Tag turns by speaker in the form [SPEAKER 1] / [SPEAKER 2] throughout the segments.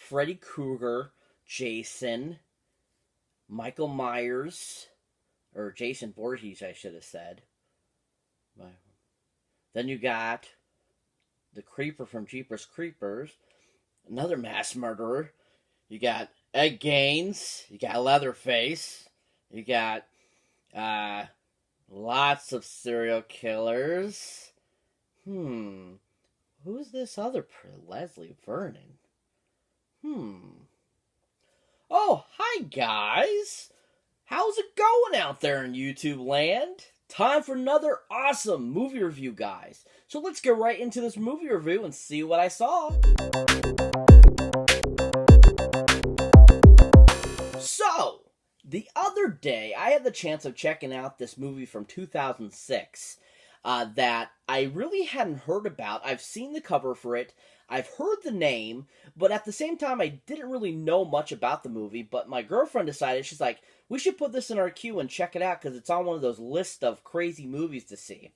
[SPEAKER 1] Freddy Krueger, Jason, Michael Myers, or Jason Voorhees, I should have said. Then you got the Creeper from Jeepers Creepers, another mass murderer. You got Ed Gaines. You got Leatherface. You got lots of serial killers. Who's this other Leslie Vernon? Oh, hi guys! How's it going out there in YouTube land? Time for another awesome movie review, guys. So let's get right into this movie review and see what I saw. So, the other day, I had the chance of checking out this movie from 2006 that I really hadn't heard about. I've seen the cover for it. I've heard the name, but at the same time, I didn't really know much about the movie. But my girlfriend decided, she's like, we should put this in our queue and check it out because it's on one of those lists of crazy movies to see.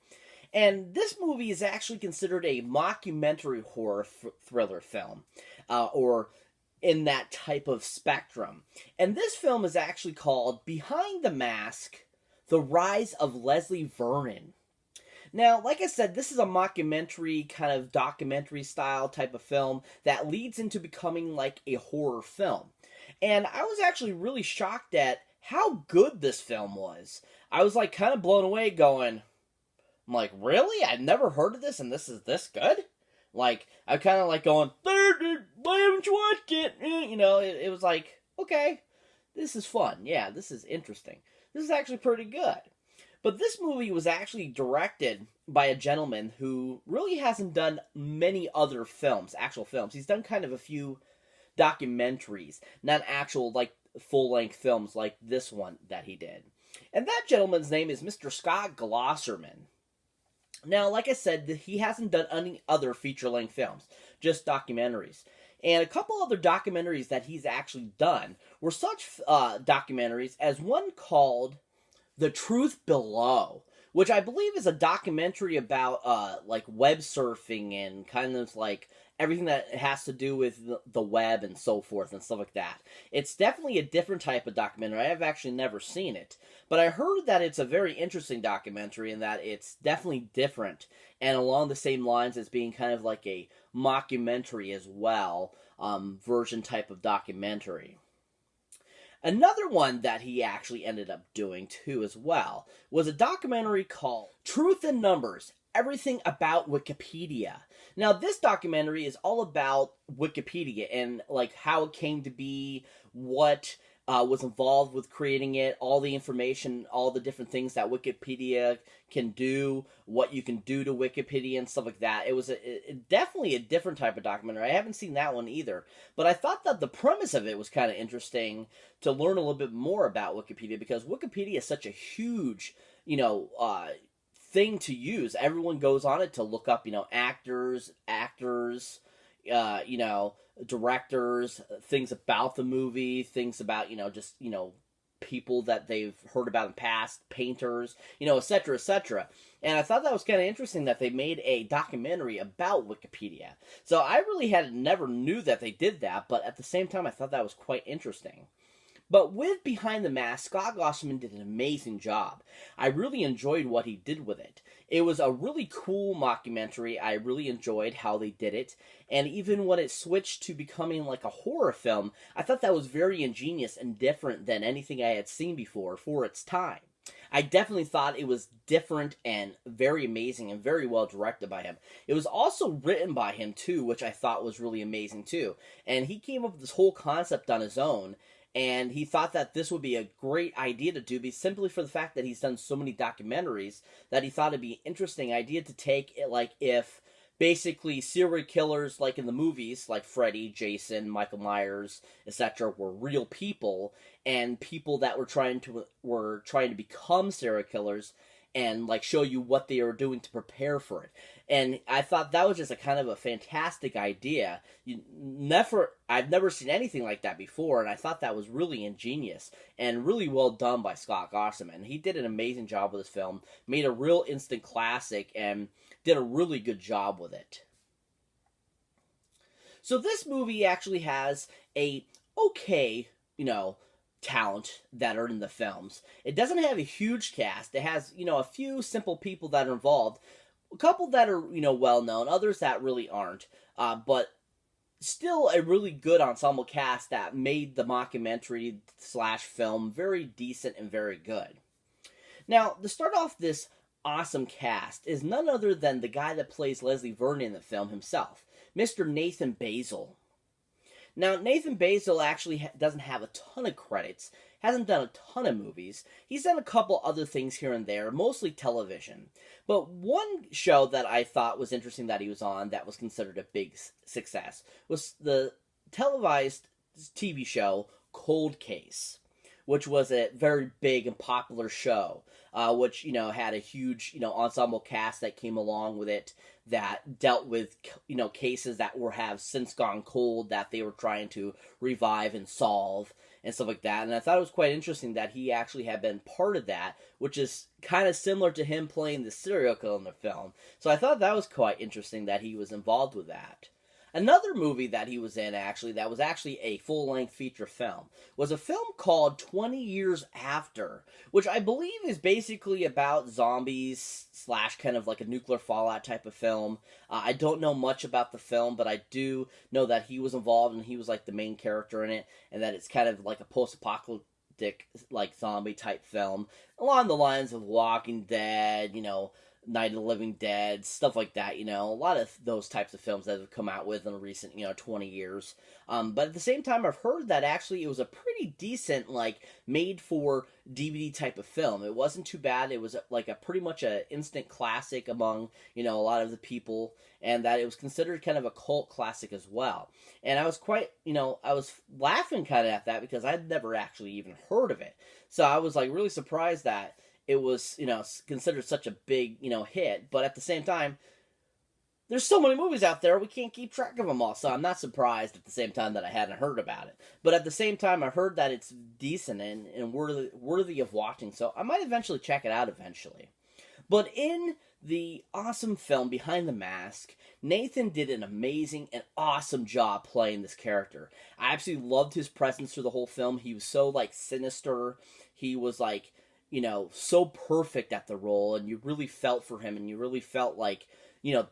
[SPEAKER 1] And this movie is actually considered a mockumentary horror thriller film, or in that type of spectrum. And this film is actually called Behind the Mask, The Rise of Leslie Vernon. Now, like I said, this is a mockumentary, kind of documentary style type of film that leads into becoming like a horror film. And I was actually really shocked at how good this film was. I was like kind of blown away going, I'm like, really? I'd never heard of this and this is this good? Like, I'm kind of like going, why haven't you watched it? You know, it was like, okay, this is fun. Yeah, this is interesting. This is actually pretty good. But this movie was actually directed by a gentleman who really hasn't done many other films, actual films. He's done kind of a few documentaries, not actual, like, full-length films like this one that he did. And that gentleman's name is Mr. Scott Glosserman. Now, like I said, he hasn't done any other feature-length films, just documentaries. And a couple other documentaries that he's actually done were such documentaries as one called The Truth Below, which I believe is a documentary about like web surfing and kind of like everything that has to do with the web and so forth and stuff like that. It's definitely a different type of documentary. I have actually never seen it, but I heard that it's a very interesting documentary and that it's definitely different and along the same lines as being kind of like a mockumentary as well, version type of documentary. Another one that he actually ended up doing too as well was a documentary called Truth in Numbers, Everything About Wikipedia. Now this documentary is all about Wikipedia and like how it came to be, what was involved with creating it, all the information, all the different things that Wikipedia can do, what you can do to Wikipedia and stuff like that. It was definitely a different type of documentary. I haven't seen that one either, but I thought that the premise of it was kind of interesting to learn a little bit more about Wikipedia because Wikipedia is such a huge, thing to use. Everyone goes on it to look up, actors, directors, things about the movie, things about, people that they've heard about in the past, painters, etc., etc. And I thought that was kind of interesting that they made a documentary about Wikipedia. So I really never knew that they did that, but at the same time, I thought that was quite interesting. But with Behind the Mask, Scott Glosserman did an amazing job. I really enjoyed what he did with it. It was a really cool mockumentary. I really enjoyed how they did it. And even when it switched to becoming like a horror film, I thought that was very ingenious and different than anything I had seen before for its time. I definitely thought it was different and very amazing and very well directed by him. It was also written by him too, which I thought was really amazing too. And he came up with this whole concept on his own. And he thought that this would be a great idea to do, simply for the fact that he's done so many documentaries, that he thought it'd be an interesting idea to take it, like if basically serial killers, like in the movies, like Freddy, Jason, Michael Myers, etc., were real people, and people that were trying to become serial killers, and like show you what they are doing to prepare for it. And I thought that was just a kind of a fantastic idea. I've never seen anything like that before, and I thought that was really ingenious and really well done by Scott Glosserman. He did an amazing job with this film, made a real instant classic, and did a really good job with it. So this movie actually has a okay, talent that are in the films. It doesn't have a huge cast. It has, a few simple people that are involved. A couple that are, well known, others that really aren't. But still a really good ensemble cast that made the mockumentary slash film very decent and very good. Now, to start off this awesome cast is none other than the guy that plays Leslie Vernon in the film himself, Mr. Nathan Basil. Now, Nathan Basil actually doesn't have a ton of credits, hasn't done a ton of movies. He's done a couple other things here and there, mostly television. But one show that I thought was interesting that he was on that was considered a big success was the televised TV show Cold Case, which was a very big and popular show, which, had a huge, ensemble cast that came along with it that dealt with, cases that have since gone cold that they were trying to revive and solve and stuff like that. And I thought it was quite interesting that he actually had been part of that, which is kind of similar to him playing the serial killer in the film. So I thought that was quite interesting that he was involved with that. Another movie that he was in, actually, that was actually a full-length feature film, was a film called 20 Years After, which I believe is basically about zombies slash kind of like a nuclear fallout type of film. I don't know much about the film, but I do know that he was involved and he was like the main character in it, and that it's kind of like a post-apocalyptic like zombie type film, along the lines of Walking Dead, Night of the Living Dead, stuff like that, a lot of those types of films that have come out with in the recent, 20 years. But at the same time, I've heard that actually it was a pretty decent, like, made-for DVD type of film. It wasn't too bad. It was, like, a pretty much a instant classic among, a lot of the people, and that it was considered kind of a cult classic as well. And I was quite, I was laughing kind of at that because I'd never actually even heard of it. So I was, like, really surprised that it was, considered such a big, hit. But at the same time, there's so many movies out there, we can't keep track of them all. So I'm not surprised at the same time that I hadn't heard about it. But at the same time, I heard that it's decent and worthy of watching. So I might eventually check it out eventually. But in the awesome film Behind the Mask, Nathan did an amazing and awesome job playing this character. I absolutely loved his presence through the whole film. He was so, like, sinister. He was, like, so perfect at the role, and you really felt for him, and you really felt like,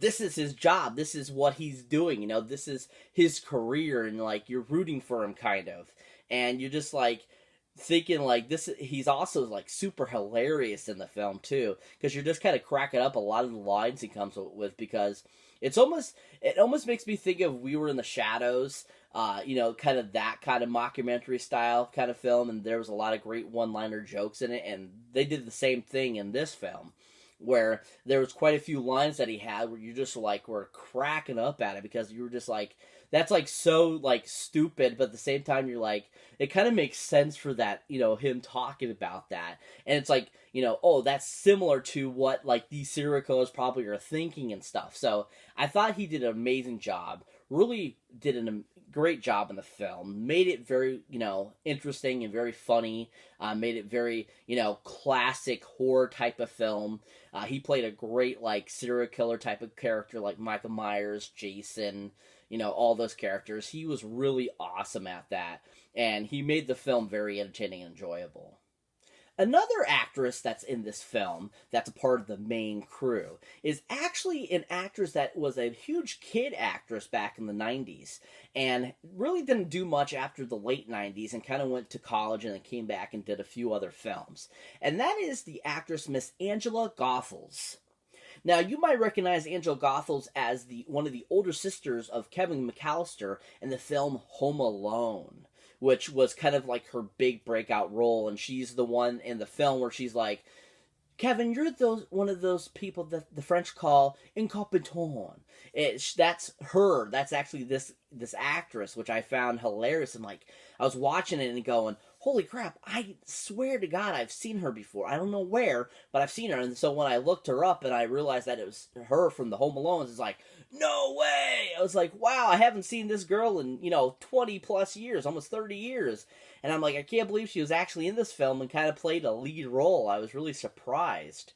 [SPEAKER 1] this is his job, this is what he's doing, this is his career, and, like, you're rooting for him, kind of. And you're just, like, thinking, like, he's also, like, super hilarious in the film, too, because you're just kind of cracking up a lot of the lines he comes with, because it almost makes me think of We Were in the Shadows, kind of that kind of mockumentary style kind of film, and there was a lot of great one-liner jokes in it, and they did the same thing in this film, where there was quite a few lines that he had where you just, like, were cracking up at it, because you were just like, that's, like, so, like, stupid, but at the same time, you're like, it kind of makes sense for that, him talking about that, and it's like, oh, that's similar to what, like, these serial killers probably are thinking and stuff. So I thought he did an amazing job, really did a great job in the film, made it very, interesting and very funny, made it very, classic horror type of film. He played a great, like, serial killer type of character, like Michael Myers, Jason, all those characters. He was really awesome at that, and he made the film very entertaining and enjoyable. Another actress that's in this film, that's a part of the main crew, is actually an actress that was a huge kid actress back in the 90s, and really didn't do much after the late 90s, and kind of went to college and then came back and did a few other films. And that is the actress Miss Angela Goethals. Now, you might recognize Angela Goethals as one of the older sisters of Kevin McAllister in the film Home Alone, which was kind of like her big breakout role, and she's the one in the film where she's like, Kevin, you're one of those people that the French call incompetent. That's her. That's actually this actress, which I found hilarious. And, like, I was watching it and going, holy crap, I swear to God I've seen her before. I don't know where, but I've seen her. And so when I looked her up and I realized that it was her from the Home Alone, it's like, no way! I was like, wow, I haven't seen this girl in, 20 plus years, almost 30 years. And I'm like, I can't believe she was actually in this film and kind of played a lead role. I was really surprised.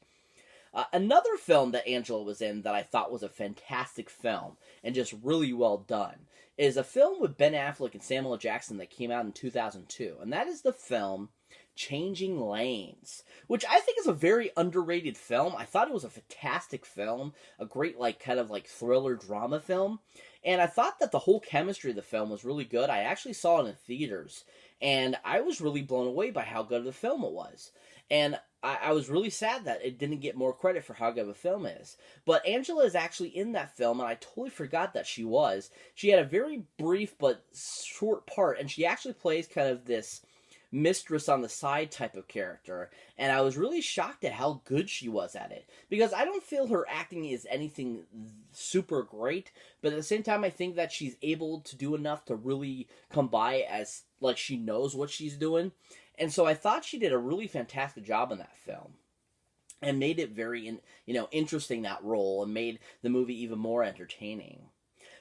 [SPEAKER 1] Another film that Angela was in that I thought was a fantastic film and just really well done is a film with Ben Affleck and Samuel L. Jackson that came out in 2002, and that is the film Changing Lanes, which I think is a very underrated film. I thought it was a fantastic film, a great kind of thriller drama film, and I thought that the whole chemistry of the film was really good. I actually saw it in theaters, and I was really blown away by how good of a film it was. And I was really sad that it didn't get more credit for how good of a film it is. But Angela is actually in that film, and I totally forgot that she was. She had a very brief but short part, and she actually plays kind of this mistress on the side type of character, and I was really shocked at how good she was at it, because I don't feel her acting is anything super great, but at the same time I think that she's able to do enough to really come by as she knows what she's doing. And so I thought she did a really fantastic job in that film, and made it very interesting, that role, and made the movie even more entertaining.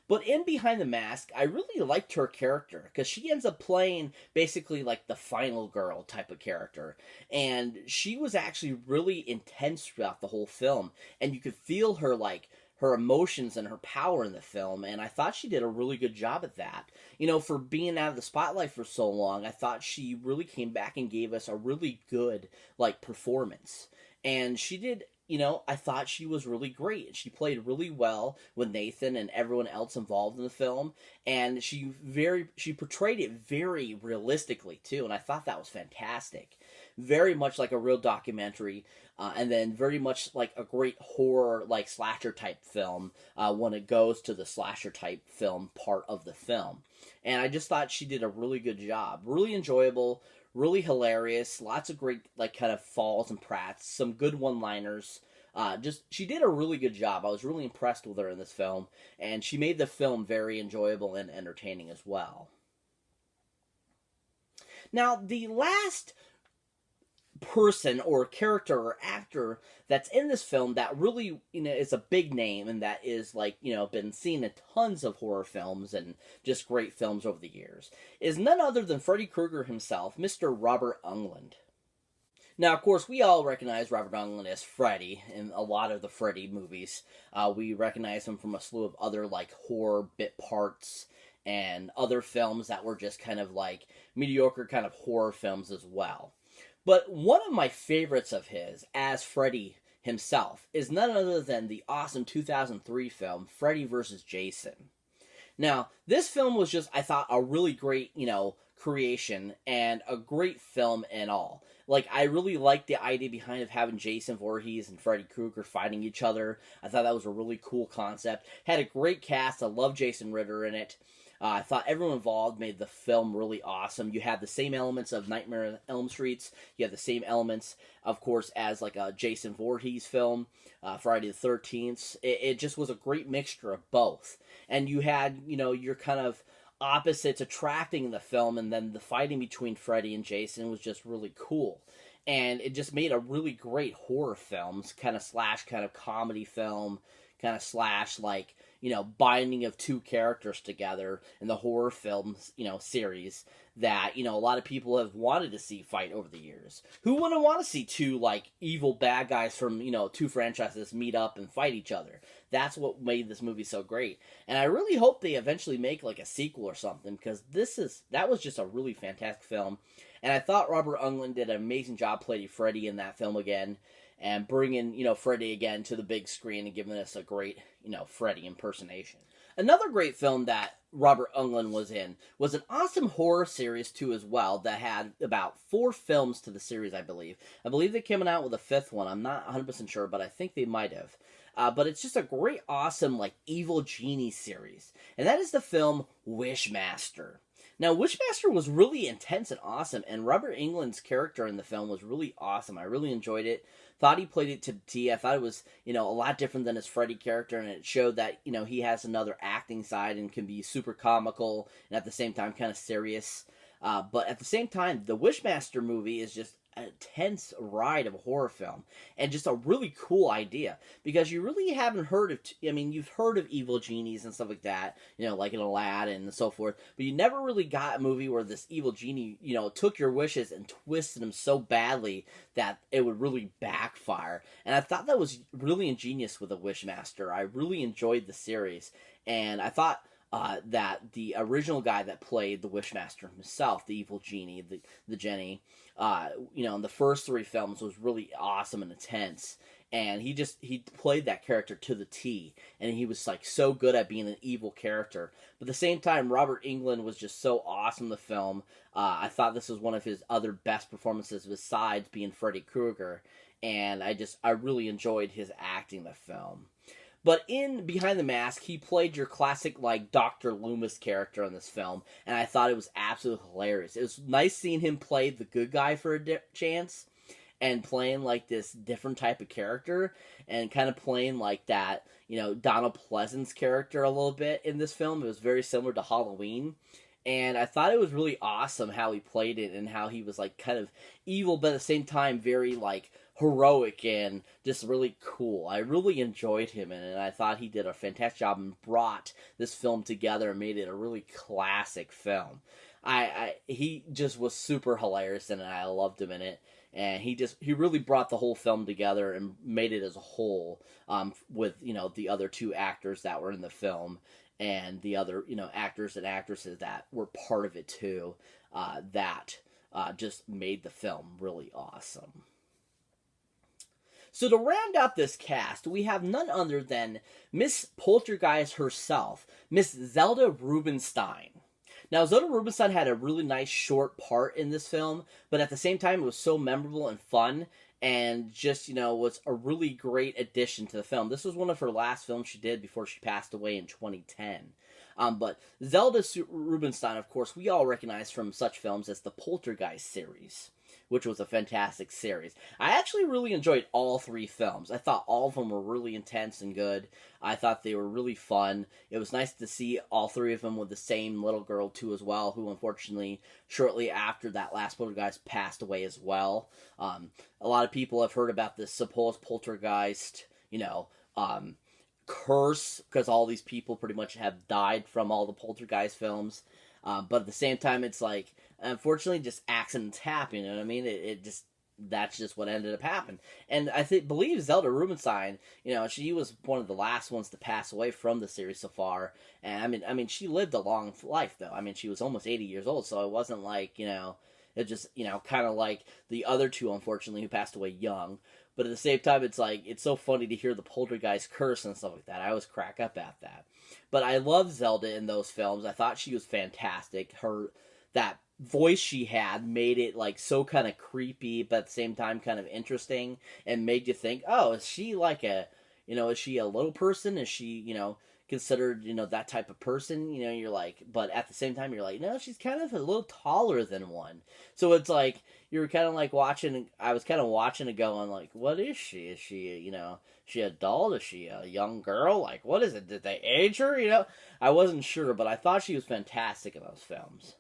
[SPEAKER 1] But in Behind the Mask, I really liked her character, because she ends up playing basically the final girl type of character. And she was actually really intense throughout the whole film. And you could feel her, her emotions and her power in the film. And I thought she did a really good job at that. For being out of the spotlight for so long, I thought she really came back and gave us a really good, performance. And she did... I thought she was really great. She played really well with Nathan and everyone else involved in the film, and she portrayed it very realistically too, and I thought that was fantastic. Very much like a real documentary, and then very much like a great horror, slasher type film when it goes to the slasher type film part of the film. And I just thought she did a really good job. Really enjoyable, really hilarious, lots of great kind of falls and prats, some good one-liners. She did a really good job. I was really impressed with her in this film, and she made the film very enjoyable and entertaining as well. Now, the last person or character or actor that's in this film that really is a big name, and that is been seen in tons of horror films and just great films over the years, is none other than Freddy Krueger himself, Mr. Robert Englund. Now, of course, we all recognize Robert Englund as Freddy in a lot of the Freddy movies. We recognize him from a slew of other horror bit parts and other films that were just kind of mediocre kind of horror films as well. But one of my favorites of his, as Freddy himself, is none other than the awesome 2003 film, Freddy vs. Jason. Now, this film was just, I thought, a really great, creation, and a great film and all. I really liked the idea behind of having Jason Voorhees and Freddy Krueger fighting each other. I thought that was a really cool concept. Had a great cast. I love Jason Ritter in it. I thought everyone involved made the film really awesome. You had the same elements of Nightmare on Elm Street. You had the same elements, of course, as a Jason Voorhees film, Friday the 13th. It just was a great mixture of both. And you had, your kind of opposites attracting in the film, and then the fighting between Freddy and Jason was just really cool. And it just made a really great horror film, kind of comedy film, kind of slash binding of two characters together in the horror films, series that, a lot of people have wanted to see fight over the years. Who wouldn't want to see two, evil bad guys from, two franchises meet up and fight each other? That's what made this movie so great. And I really hope they eventually make, a sequel or something, because that was just a really fantastic film. And I thought Robert Englund did an amazing job playing Freddy in that film again, and bringing, Freddy again to the big screen and giving us a great, Freddy impersonation. Another great film that Robert Englund was in was an awesome horror series, too, as well, that had about 4 films to the series, I believe. I believe they came out with a 5th one. I'm not 100% sure, but I think they might have. But it's just a great, awesome, evil genie series. And that is the film Wishmaster. Now, Wishmaster was really intense and awesome, and Robert Englund's character in the film was really awesome. I really enjoyed it. Thought he played it to the T. I thought it was, a lot different than his Freddy character, and it showed that, he has another acting side and can be super comical and at the same time kind of serious. But at the same time, the Wishmaster movie is just an intense ride of a horror film, and just a really cool idea, because you really haven't heard of, you've heard of evil genies and stuff like that, like in Aladdin and so forth, but you never really got a movie where this evil genie, took your wishes and twisted them so badly that it would really backfire. And I thought that was really ingenious with the Wishmaster. I really enjoyed the series, and I thought that the original guy that played the Wishmaster himself, the evil genie, the Jenny, in the first three films was really awesome and intense. And he played that character to the T, and he was like so good at being an evil character. But at the same time, Robert Englund was just so awesome in the film. I thought this was one of his other best performances besides being Freddy Krueger, and I really enjoyed his acting in the film. But in Behind the Mask, he played your classic, like, Dr. Loomis character in this film, and I thought it was absolutely hilarious. It was nice seeing him play the good guy for a chance, and playing, like, this different type of character, and kind of playing, like, that, Donald Pleasance character a little bit in this film. It was very similar to Halloween. And I thought it was really awesome how he played it, and how he was, like, kind of evil, but at the same time very, like, heroic and just really cool. I really enjoyed him in it, and I thought he did a fantastic job and brought this film together and made it a really classic film. He just was super hilarious in it. I loved him in it, and he really brought the whole film together and made it as a whole, with the other two actors that were in the film, and the other actors and actresses that were part of it too, that just made the film really awesome. So to round out this cast, we have none other than Miss Poltergeist herself, Miss Zelda Rubinstein. Now, Zelda Rubinstein had a really nice short part in this film, but at the same time, it was so memorable and fun, and just, was a really great addition to the film. This was one of her last films she did before she passed away in 2010. But Zelda Rubinstein, of course, we all recognize from such films as the Poltergeist series, which was a fantastic series. I actually really enjoyed all three films. I thought all of them were really intense and good. I thought they were really fun. It was nice to see all three of them with the same little girl, too, as well, who unfortunately, shortly after that last Poltergeist, passed away as well. A lot of people have heard about this supposed Poltergeist, curse, because all these people pretty much have died from all the Poltergeist films. But at the same time, it's like, unfortunately, just accidents happen, you know what I mean? That's just what ended up happening. And I believe Zelda Rubinstein, she was one of the last ones to pass away from the series so far. And I mean, she lived a long life, though. I mean, she was almost 80 years old, so it wasn't like, it just, kind of like the other two, unfortunately, who passed away young. But at the same time, it's like, it's so funny to hear the Poltergeist curse and stuff like that. I always crack up at that. But I love Zelda in those films. I thought she was fantastic. That voice she had made it, like, so kind of creepy, but at the same time kind of interesting, and made you think, oh, is she like is she a little person? Is she, considered, that type of person? You're like, but at the same time, you're like, no, she's kind of a little taller than one. So it's like, you're kind of like I was kind of watching it going, like, what is she? Is she, she adult? Is she a young girl? Like, what is it? Did they age her? I wasn't sure, but I thought she was fantastic in those films.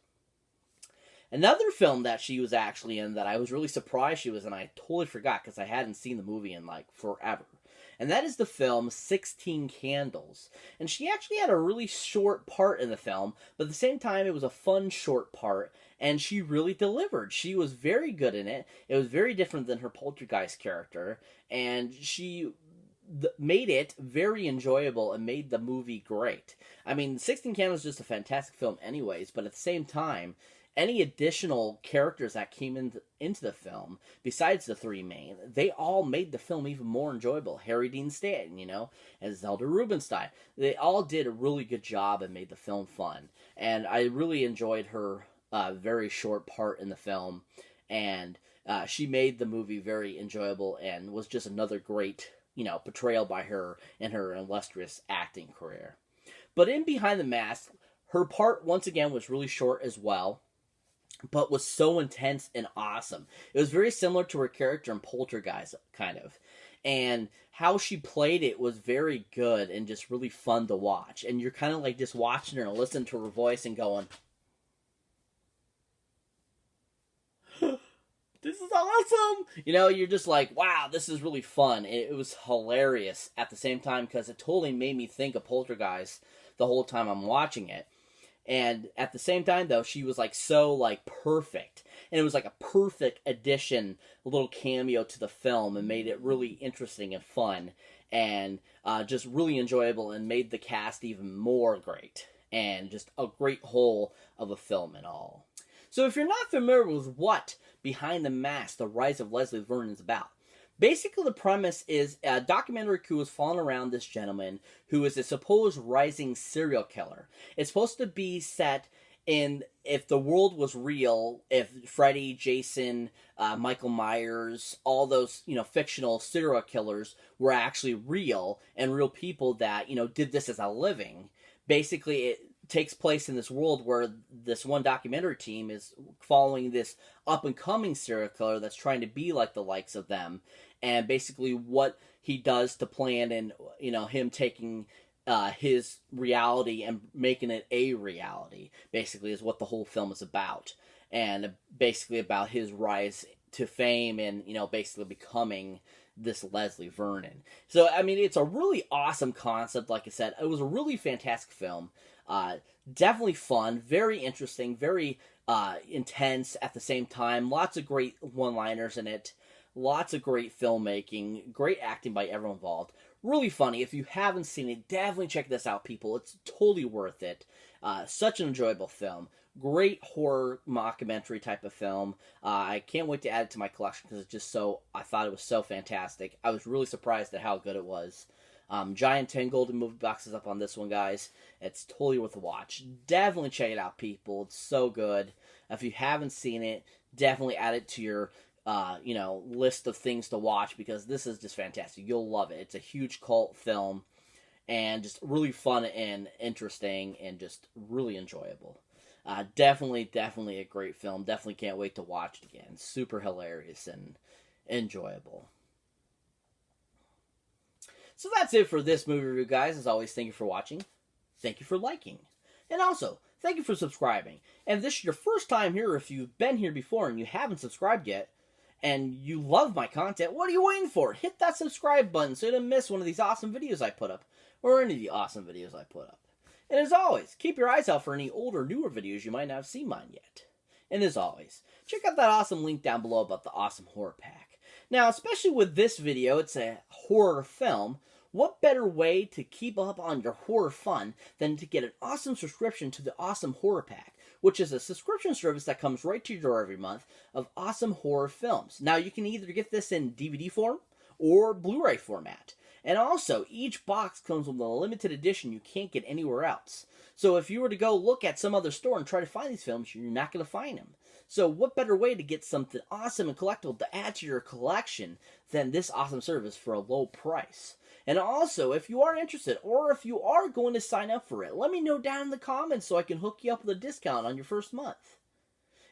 [SPEAKER 1] Another film that she was actually in that I was really surprised she was in, I totally forgot because I hadn't seen the movie in, like, forever. And that is the film 16 Candles. And she actually had a really short part in the film, but at the same time, it was a fun short part, and she really delivered. She was very good in it. It was very different than her Poltergeist character, and she made it very enjoyable and made the movie great. I mean, 16 Candles is just a fantastic film anyways, but at the same time, any additional characters that came into the film, besides the three main, they all made the film even more enjoyable. Harry Dean Stanton, as Zelda Rubinstein. They all did a really good job and made the film fun. And I really enjoyed her very short part in the film. And she made the movie very enjoyable and was just another great, portrayal by her in her illustrious acting career. But in Behind the Mask, her part, once again, was really short as well, but was so intense and awesome. It was very similar to her character in Poltergeist, kind of. And how she played it was very good and just really fun to watch. And you're kind of like just watching her and listening to her voice and going, this is awesome! You're just like, wow, this is really fun. It was hilarious at the same time because it totally made me think of Poltergeist the whole time I'm watching it. And at the same time, though, she was, like, so, like, perfect. And it was, like, a perfect addition, a little cameo to the film, and made it really interesting and fun, and just really enjoyable, and made the cast even more great. and just a great whole of a film and all. So if you're not familiar with what Behind the Mask, The Rise of Leslie Vernon is about, basically the premise is a documentary crew is following around this gentleman who is a supposed rising serial killer. It's supposed to be set in if the world was real, if Freddy, Jason, Michael Myers, all those, fictional serial killers were actually real and real people that, did this as a living. Basically, it takes place in this world where this one documentary team is following this up-and-coming serial killer that's trying to be like the likes of them, and basically what he does to plan and, him taking his reality and making it a reality, basically, is what the whole film is about. And basically about his rise to fame and, basically becoming this Leslie Vernon. So, I mean, it's a really awesome concept, like I said. It was a really fantastic film. Definitely fun, very interesting, very intense at the same time. Lots of great one-liners in it. Lots of great filmmaking. Great acting by everyone involved. Really funny. If you haven't seen it, definitely check this out, people. It's totally worth it. Such an enjoyable film. Great horror mockumentary type of film. I can't wait to add it to my collection because it's just I thought it was so fantastic. I was really surprised at how good it was. Giant 10 golden movie boxes up on this one, guys. It's totally worth a watch. Definitely check it out, people. It's so good. If you haven't seen it, definitely add it to your list of things to watch because this is just fantastic. You'll love it. It's a huge cult film and just really fun and interesting and just really enjoyable. Definitely a great film. Definitely can't wait to watch it again. Super hilarious and enjoyable. So that's it for this movie review, guys. As always, thank you for watching. Thank you for liking. And also, thank you for subscribing. And if this is your first time here, or if you've been here before and you haven't subscribed yet, and you love my content, what are you waiting for? Hit that subscribe button so you don't miss one of these awesome videos I put up, or any of the awesome videos I put up. And as always, keep your eyes out for any older, newer videos you might not have seen mine yet. And as always, check out that awesome link down below about the awesome horror pack. Now, especially with this video, it's a horror film. What better way to keep up on your horror fun than to get an awesome subscription to the awesome horror pack, which is a subscription service that comes right to your door every month of awesome horror films. Now, you can either get this in DVD form or Blu-ray format. And also, each box comes with a limited edition you can't get anywhere else. So if you were to go look at some other store and try to find these films, you're not going to find them. So what better way to get something awesome and collectible to add to your collection than this awesome service for a low price? And also, if you are interested, or if you are going to sign up for it, let me know down in the comments so I can hook you up with a discount on your first month.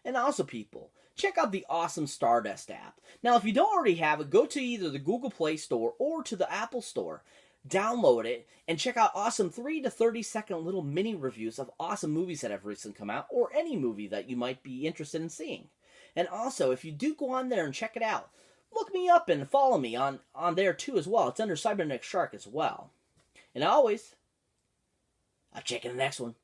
[SPEAKER 1] And also, people, check out the awesome Stardust app. Now, if you don't already have it, go to either the Google Play Store or to the Apple Store. Download it and check out awesome 3 to 30 second little mini reviews of awesome movies that have recently come out, or any movie that you might be interested in seeing. And also, if you do go on there and check it out, look me up and follow me on there too as well. It's under Cyberneticshark as well. And always, I'll check you in the next one.